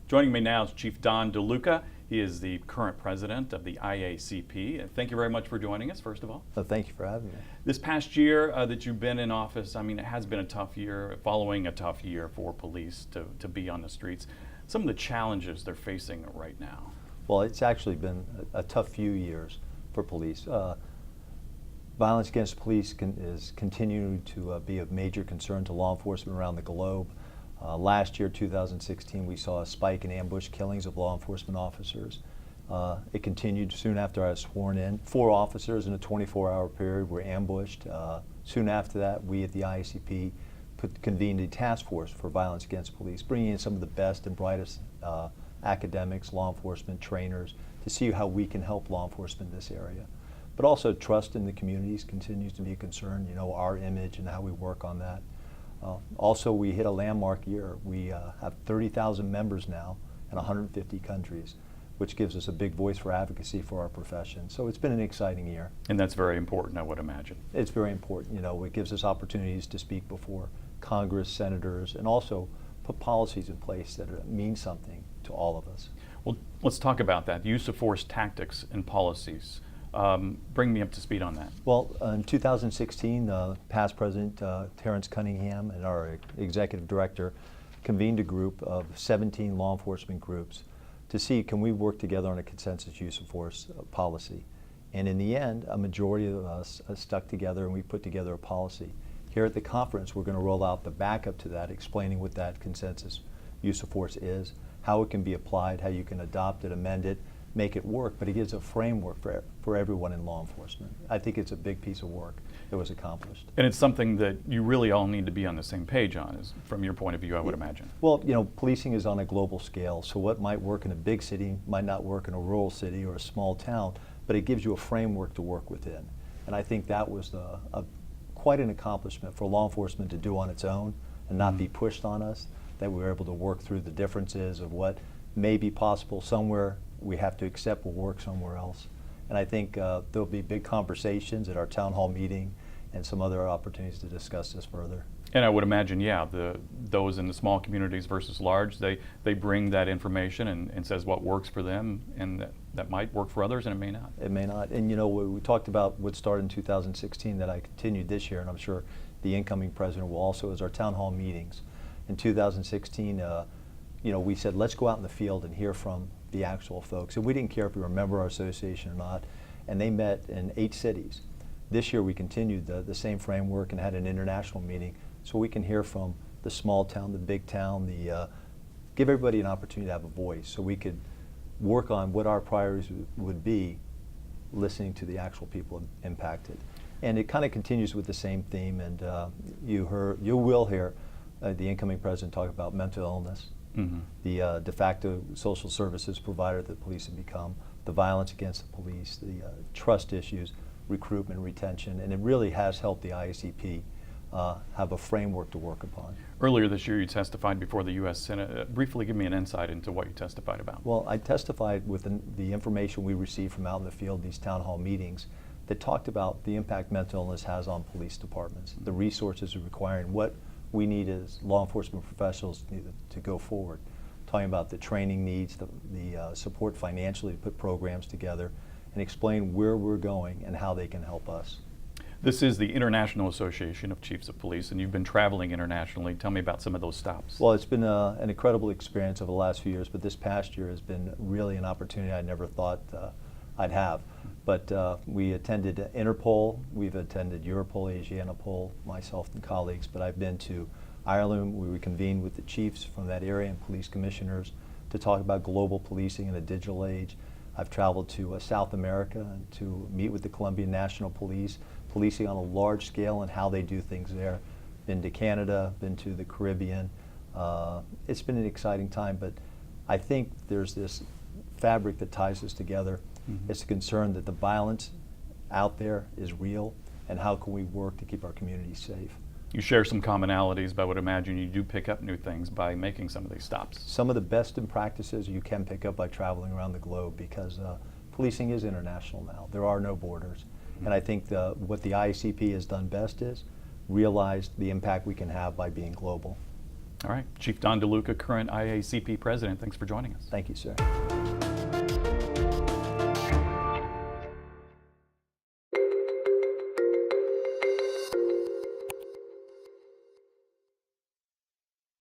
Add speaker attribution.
Speaker 1: Joining me now is Chief Don DeLuca. He is the current president of the IACP. Thank you very much for joining us, first of all.
Speaker 2: Well, thank you for having me.
Speaker 1: This past year that you've been in office, I mean, it has been a tough year, following a tough year for police to be on the streets. Some of the challenges they're facing right now.
Speaker 2: Well, it's actually been a tough few years for police. Violence against police is continuing to be of major concern to law enforcement around the globe. Last year, 2016, we saw a spike in ambush killings of law enforcement officers. It continued soon after I was sworn in. 4 officers in a 24-hour period were ambushed. Soon after that, we at the IACP convened a task force for violence against police, bringing in some of the best and brightest academics, law enforcement trainers, to see how we can help law enforcement in this area. But also trust in the communities continues to be a concern, you know, our image and how we work on that. Also, we hit a landmark year. We have 30,000 members now in 150 countries, which gives us a big voice for advocacy for our profession. So it's been an exciting year.
Speaker 1: And that's very important, I would imagine.
Speaker 2: It's very important. You know, it gives us opportunities to speak before Congress, senators, and also put policies in place that mean something to all of us.
Speaker 1: Well, let's talk about that, use of force tactics and policies. Bring me up to speed on that.
Speaker 2: Well, in 2016, past President Terrence Cunningham and our executive director convened a group of 17 law enforcement groups to see, can we work together on a consensus use of force policy. And in the end, a majority of us stuck together and we put together a policy. Here at the conference, we're going to roll out the backup to that, explaining what that consensus use of force is, how it can be applied, how you can adopt it, amend it, make it work, but it gives a framework for everyone in law enforcement. I think it's a big piece of work that was accomplished.
Speaker 1: And it's something that you really all need to be on the same page on, is from your point of view, I would imagine.
Speaker 2: Well, you know, policing is on a global scale, so what might work in a big city might not work in a rural city or a small town, but it gives you a framework to work within. And I think that was quite an accomplishment for law enforcement to do on its own and not be pushed on us, that we were able to work through the differences of what may be possible somewhere we have to accept will work somewhere else. And I think there'll be big conversations at our town hall meeting and some other opportunities to discuss this further.
Speaker 1: And I would imagine, yeah, those in the small communities versus large, they bring that information and says what works for them, and that might work for others and it may not.
Speaker 2: It may not. And you know, we talked about what started in 2016 that I continued this year, and I'm sure the incoming president will also, is our town hall meetings. In 2016, you know, we said, let's go out in the field and hear from the actual folks. And we didn't care if we were a member of our association or not. And they met in 8 cities. This year we continued the same framework and had an international meeting so we can hear from the small town, the big town, give everybody an opportunity to have a voice so we could work on what our priorities would be, listening to the actual people impacted. And it kind of continues with the same theme, and you will hear the incoming president talk about mental illness. Mm-hmm. The de facto social services provider that police have become, the violence against the police, the trust issues, recruitment, retention, and it really has helped the IACP have a framework to work upon.
Speaker 1: Earlier this year you testified before the U.S. Senate. Briefly give me an insight into what you testified about.
Speaker 2: Well, I testified with the information we received from out in the field, these town hall meetings, that talked about the impact mental illness has on police departments, the resources it requires, and what we need as law enforcement professionals to go forward. Talking about the training needs, the support financially to put programs together, and explain where we're going and how they can help us.
Speaker 1: This is the International Association of Chiefs of Police, and you've been traveling internationally. Tell me about some of those stops.
Speaker 2: Well, it's been an incredible experience over the last few years, but this past year has been really an opportunity I never thought I'd have. But we attended Interpol, we've attended Europol, Asianapol, myself and colleagues, but I've been to Ireland, where we convened with the chiefs from that area and police commissioners to talk about global policing in a digital age. I've traveled to South America to meet with the Colombian National Police, policing on a large scale and how they do things there. Been to Canada, been to the Caribbean. It's been an exciting time, but I think there's this fabric that ties us together. Mm-hmm. It's a concern that the violence out there is real, and how can we work to keep our communities safe.
Speaker 1: You share some commonalities, but I would imagine you do pick up new things by making some of these stops.
Speaker 2: Some of the best in practices you can pick up by traveling around the globe, because policing is international now. There are no borders. Mm-hmm. And I think what the IACP has done best is realize the impact we can have by being global.
Speaker 1: All right, Chief Don DeLuca, current IACP President, thanks for joining us.
Speaker 2: Thank you, sir.